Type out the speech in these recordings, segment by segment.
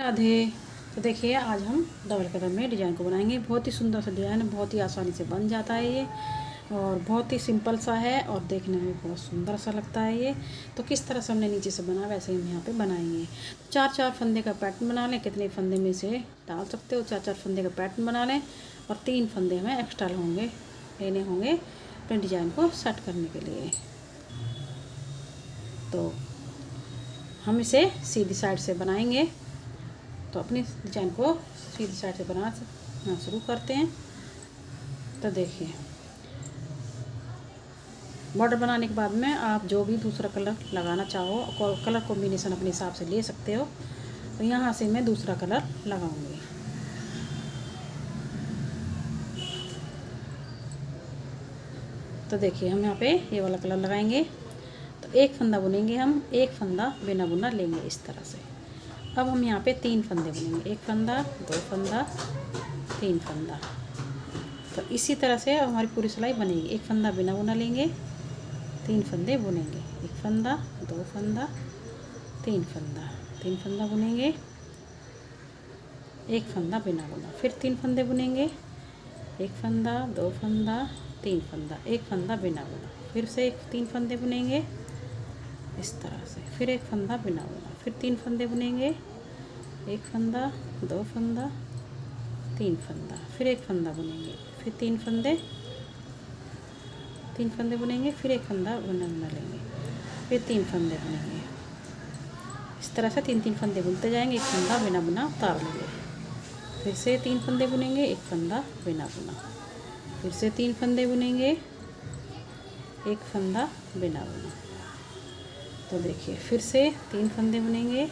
राधे। तो देखिए आज हम डबल कलर में डिज़ाइन को बनाएंगे। बहुत ही सुंदर सा डिज़ाइन है, बहुत ही आसानी से बन जाता है ये और बहुत ही सिंपल सा है और देखने में बहुत सुंदर सा लगता है ये। तो किस तरह से हमने नीचे से बना वैसे ही हम यहाँ पे बनाएंगे। तो 4-4 फंदे का पैटर्न बना लें, कितने फंदे में से डाल सकते हो, 4-4 फंदे का पैटर्न बना लें और 3 फंदे हमें एक्स्ट्रा लेने होंगे अपने डिज़ाइन को सेट करने के लिए। तो हम इसे सीधी साइड से बनाएंगे। तो अपनी डिजाइन को सीधी साइड से बनाना शुरू करते हैं। तो देखिए बॉर्डर बनाने के बाद में आप जो भी दूसरा कलर लगाना चाहो कलर कॉम्बिनेशन अपने हिसाब से ले सकते हो। तो यहाँ से मैं दूसरा कलर लगाऊंगी। तो देखिए हम यहाँ पे ये वाला कलर लगाएंगे। तो एक फंदा बुनेंगे, हम एक फंदा बिना बुना लेंगे इस तरह से। अब हम यहाँ पे 3 फंदे बुनेंगे, एक फंदा, 2 फंदा, 3 फंदा। तो इसी तरह से अब हमारी पूरी सिलाई बनेगी। एक फंदा बिना बुना लेंगे, 3 फंदे बुनेंगे, एक फंदा, 2 फंदा, 3 फंदा, 3 फंदा बुनेंगे, एक फंदा बिना बुना, फिर 3 फंदे बुनेंगे, एक फंदा, 2 फंदा, 3 फंदा, एक फंदा बिना बुना, फिर से 3 फंदे बुनेंगे इस तरह से, फिर एक फंदा बिना बुना, फिर 3 फंदे बुनेंगे, एक फंदा, 2 फंदा, 3 फंदा, फिर एक फंदा बुनेंगे, फिर 3 फंदे बुनेंगे, फिर एक फंदा बुना लेंगे, फिर 3 फंदे बुनेंगे। इस तरह से 3-3 फंदे बुनते जाएंगे, एक फंदा बिना बुना उतार लेंगे, फिर से 3 फंदे बुनेंगे, एक फंदा बिना बुना, फिर से 3 फंदे बुनेंगे, एक फंदा बिना बुना। तो देखिए फिर से 3 फंदे बुनेंगे,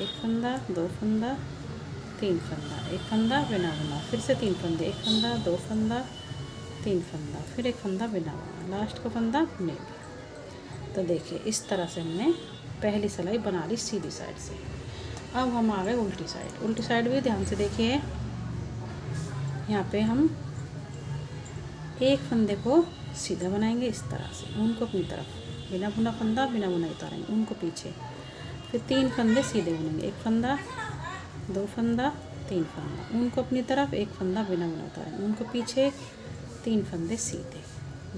एक फंदा, 2 फंदा, 3 फंदा, एक फंदा बिना बुना, फिर से 3 फंदे, एक फंदा, 2 फंदा, 3 फंदा, फिर एक फंदा बिना बुना, लास्ट का फंदा बुनेंगे। तो देखिए इस तरह से हमने पहली सिलाई बना ली सीधी साइड से। अब हम आ गए उल्टी साइड। उल्टी साइड भी ध्यान से देखिए। यहाँ पे हम एक फंदे को सीधा बनाएंगे इस तरह से, उनको अपनी तरफ, बिना बुना फंदा बिना बुना उतारेंगे, उनको पीछे, फिर 3 फंदे सीधे बुनेंगे, एक फंदा, 2 फंदा, 3 फंदा, उनको अपनी तरफ, एक फंदा बिना बुना उतारेंगे, उनको पीछे, 3 फंदे सीधे।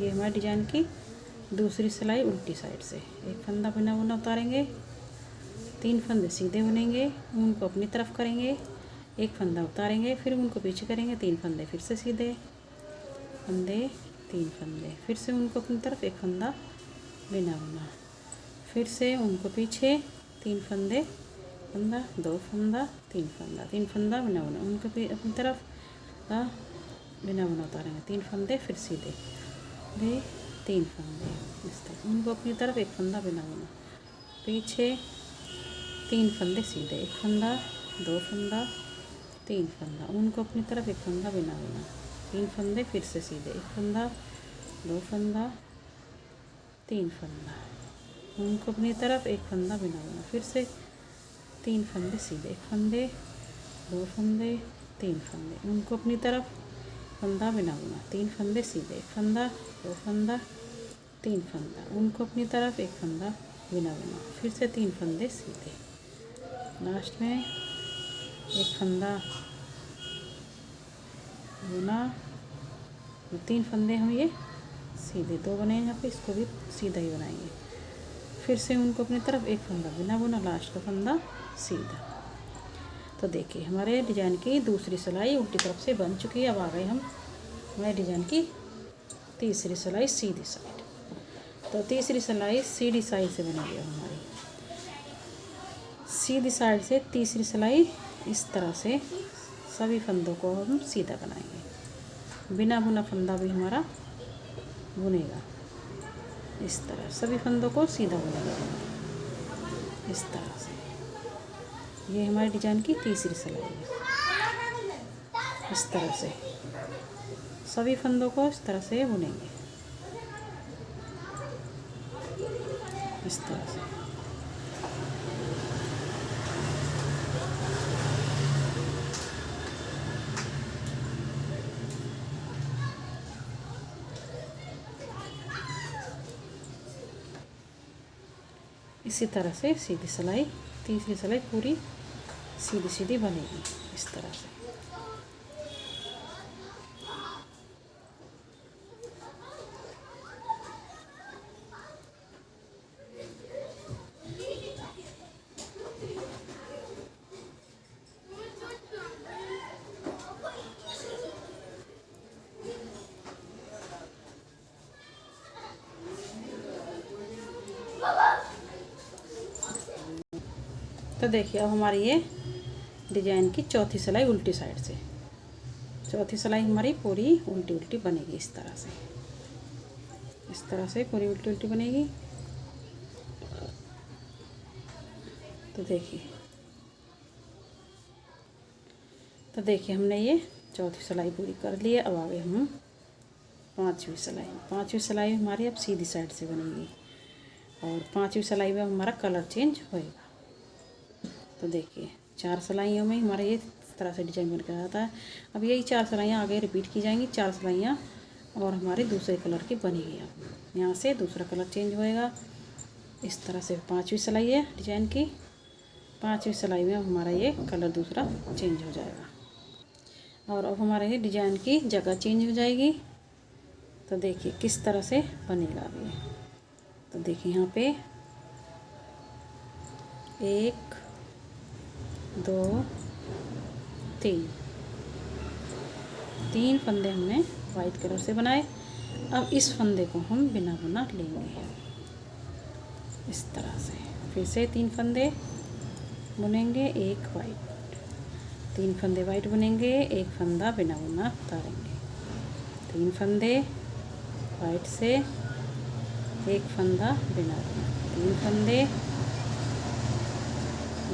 ये हमारे डिजाइन की दूसरी सिलाई उल्टी साइड से। एक फंदा बिना बुना उतारेंगे, 3 फंदे सीधे बुनेंगे, उनको अपनी तरफ करेंगे, एक फंदा उतारेंगे, फिर उनको पीछे करेंगे, 3 फंदे फिर से सीधे फंदे, 3 फंदे, फिर से उनको अपनी तरफ, एक फंदा बिना बुना, फिर से उनको पीछे, 3 फंदे, फंदा, 2 फंदा, 3 फंदा, 3 फंदा बिना बुना, उनको अपनी तरफ बिना बुना उतारेंगे, 3 फंदे फिर सीधे 3 फंदे इस तरह, उनको अपनी तरफ, एक फंदा बिना बुना, पीछे 3 फंदे सीधे, एक फंदा, 2 फंदा, 3 फंदा, उनको अपनी तरफ, एक फंदा बिना बुना, 3 फंदे फिर से सीधे, एक फंदा, 2 फंदा, 3 फंदा, उनको अपनी तरफ, एक फंदा बिना बुना, फिर से 3 फंदे सीधे, एक फंदे, 2 फंदे, 3 फंदे, उनको अपनी तरफ, फंदा बिना बुना, 3 फंदे सीधे, एक फंदा, 2 फंदा, 3 फंदा, उनको अपनी तरफ, एक फंदा बिना बुना, फिर से 3 फंदे सीधे, लास्ट में एक फंदा बुना, 3 फंदे हम ये सीधे 2 बने यहाँ पे, इसको भी सीधा ही बनाएंगे, फिर से उनको अपनी तरफ, एक फंदा बिना बुना, लास्ट का फंदा सीधा। तो देखिए हमारे डिजाइन की दूसरी सिलाई उल्टी तरफ से बन चुकी है। अब आ गए हम हमारे डिजाइन की तीसरी सिलाई सीधी साइड। तो तीसरी सिलाई सीधी साइड से बनेगी हमारी। सीधी साइड से तीसरी सिलाई इस तरह से सभी फंदों को हम सीधा बनाएंगे, बिना बुना फंदा भी हमारा बुनेगा। इस तरह सभी फंदों को सीधा बुनेगा इस तरह से। ये हमारे डिजाइन की तीसरी सिलाई है। इस तरह से सभी फंदों को इस तरह से बुनेंगे, इस तरह से। इसी तरह से सीधी सिलाई, तीसरी सिलाई पूरी सीधी सीधी बनेगी इस तरह से। तो देखिए अब हमारी ये डिजाइन की चौथी सिलाई उल्टी साइड से, चौथी सिलाई हमारी पूरी उल्टी उल्टी बनेगी इस तरह से, इस तरह से पूरी उल्टी उल्टी बनेगी। तो देखिए हमने ये चौथी सिलाई पूरी कर ली है। अब आगे हम पांचवी सिलाई हमारी अब सीधी साइड से बनेगी और पांचवी सिलाई में हमारा कलर चेंज होएगा। तो देखिए 4 सिलाइयों में हमारा ये इस तरह से डिजाइन बन कर आता है। अब यही 4 सिलाइयाँ आगे रिपीट की जाएंगी, 4 सिलाइयाँ और हमारे दूसरे कलर की बनेगी। अब यहाँ से दूसरा कलर चेंज होएगा इस तरह से। पांचवी सिलाई है डिजाइन की, पांचवी सिलाई में हमारा ये कलर दूसरा चेंज हो जाएगा और अब हमारे ये डिजाइन की जगह चेंज हो जाएगी। तो देखिए किस तरह से बनेगा अब ये। तो देखिए यहाँ पे 1 2 3 फंदे हमने वाइट कलर से बनाए। अब इस फंदे को हम बिना बुना लेंगे इस तरह से। फिर से 3 फंदे बुनेंगे, एक वाइट, 3 फंदे वाइट बुनेंगे, एक फंदा बिना बुना उतारेंगे, 3 फंदे वाइट से, एक फंदा बिना बुना, 3 फंदे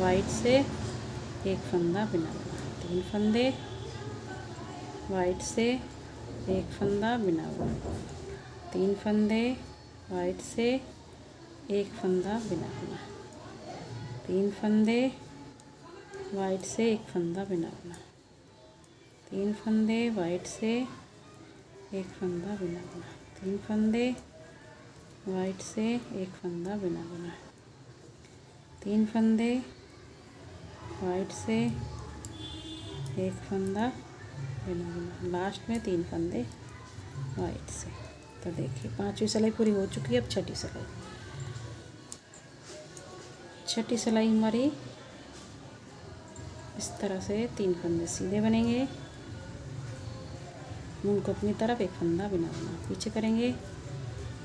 वाइट से, एक फंदा बिना बुना, 3 फंदे वाइट से, एक फंदा बिना बुना, 3 फंदे वाइट से, एक फंदा बिना बुना, 3 फंदे वाइट से, एक फंदा बिना बुना, 3 फंदे वाइट से, एक फंदा बिना बुना, 3 फंदे वाइट से, एक फंदा बिना बुना, 3 फंदे वाइट से, एक फंदा बिना बुना, लास्ट में 3 फंदे वाइट से। तो देखिए पांचवी सिलाई पूरी हो चुकी है। अब छठी सिलाई हमारी इस तरह से 3 फंदे सीधे बनेंगे, मून को अपनी तरफ, एक फंदा बिना बुना पीछे करेंगे,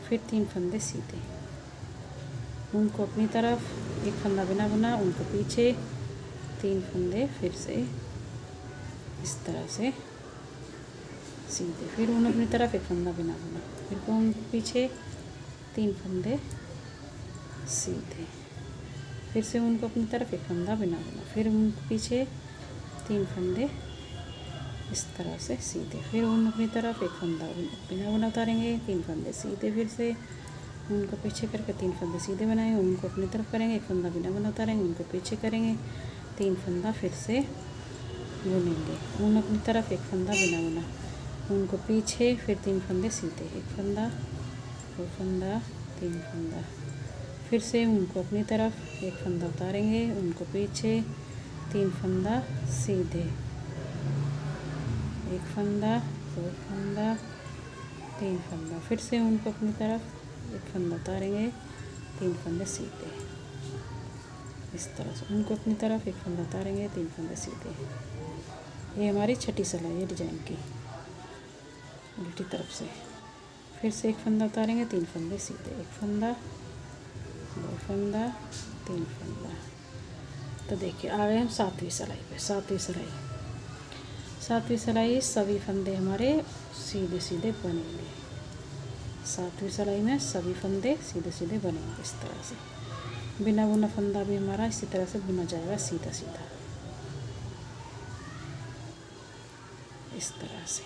फिर 3 फंदे सीधे, मून को अपनी तरफ, एक फंदा बिना बुना, उनको पीछे, 3 फंदे फिर से इस तरह से सीधे, फिर ऊन अपनी तरफ, एक फंदा बिना बुना, फिर ऊन पीछे, 3 फंदे सीधे, फिर से ऊन को अपनी तरफ, एक फंदा बिना बुना, फिर ऊन पीछे, 3 फंदे इस तरह से सीधे, फिर ऊन अपनी तरफ, एक फंदा बिना बुना उतारेंगे, 3 फंदे सीधे, फिर से ऊन को पीछे करके 3 फंदे सीधे बनाएंगे, ऊन को अपनी तरफ करेंगे, एक फंदा बिना बुना उतारेंगे, उनको पीछे करेंगे, 3 फंदा फिर से बुनेंगे, ऊन अपनी तरफ, एक फंदा बिना बुना, ऊन को पीछे, फिर 3 फंदे सीधे, एक फंदा, 2 फंदा, 3 फंदा, फिर से ऊन को अपनी तरफ, एक फंदा उतारेंगे, ऊन को पीछे, 3 फंदा सीधे, एक फंदा, 2 फंदा, 3 फंदा, फिर से ऊन को अपनी तरफ, एक फंदा उतारेंगे, 3 फंदे सीधे, इस तरह से ऊन को अपनी तरफ, एक फंदा उतारेंगे, 3 फंदे सीधे। ये हमारी छठी सिलाई है डिजाइन की उल्टी तरफ से। फिर से एक फंदा उतारेंगे, 3 फंदे सीधे, एक फंदा, 2 फंदा, 3 फंदा। तो देखिए आ गए हम 7वीं सिलाई पे। 7वीं सिलाई सभी फंदे हमारे सीधे सीधे बनेंगे। 7वीं सिलाई में सभी फंदे सीधे सीधे बनेंगे इस तरह से। बिना बुना फंदा भी हमारा इसी तरह से बुना जाएगा सीधा सीधा इस तरह से,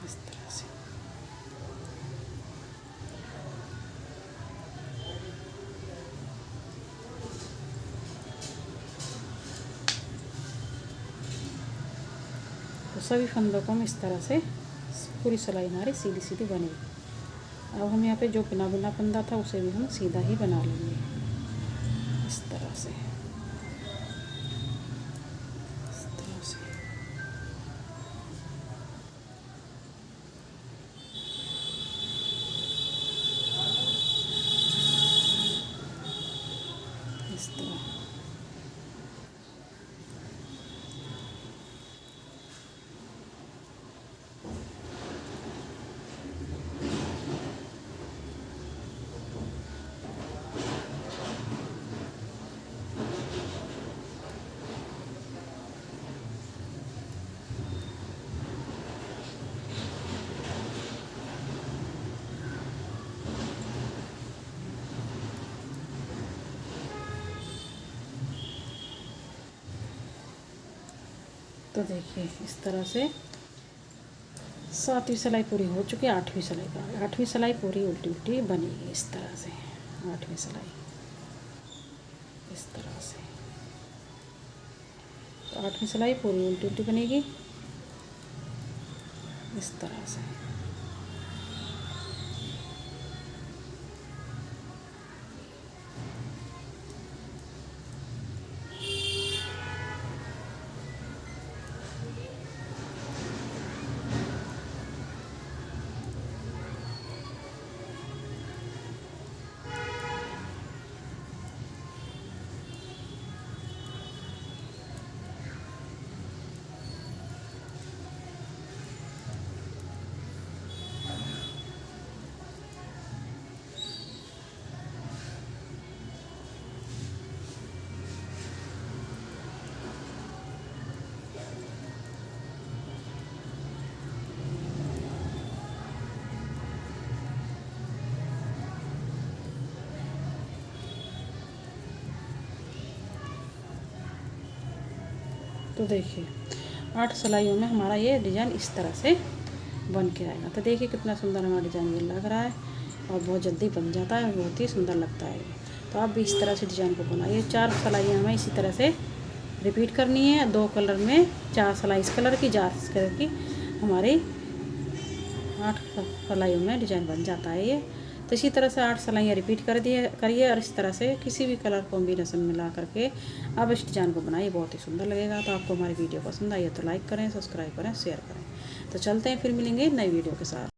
इस तरह से। तो सभी फंदों को हम इस तरह से पूरी सिलाई हमारी सीधी सीधी बनेगी। अब हम यहाँ पे जो बिना बुना फंदा था उसे भी हम सीधा ही बना लेंगे इस तरह से। तो देखिए इस तरह से 7वीं सिलाई पूरी हो चुकी है, 8वीं सिलाई पर 8वीं सिलाई पूरी उल्टी उल्टी बनेगी इस तरह से। 8वीं सिलाई इस तरह से, तो 8वीं सिलाई पूरी उल्टी उल्टी बनेगी इस तरह से। तो देखिए 8 सिलाइयों में हमारा ये डिज़ाइन इस तरह से बन के आएगा। तो देखिए कितना सुंदर हमारा डिज़ाइन ये लग रहा है और बहुत जल्दी बन जाता है, बहुत ही सुंदर लगता है। तो आप भी इस तरह से डिज़ाइन को बनाइए। 4 सिलाइयाँ हमें इसी तरह से रिपीट करनी है। 2 कलर में 4 सिलाई इस कलर की, 4 इस कलर की, हमारी 8 सिलाइयों में डिज़ाइन बन जाता है ये। तो इसी तरह से 8 सिलाइयाँ रिपीट करिए और इस तरह से किसी भी कलर कॉम्बिनेशन मिला करके आप इस डिज़ाइन को बनाइए, बहुत ही सुंदर लगेगा। तो आपको हमारी वीडियो पसंद आई है तो लाइक करें, सब्सक्राइब करें, शेयर करें। तो चलते हैं, फिर मिलेंगे नई वीडियो के साथ।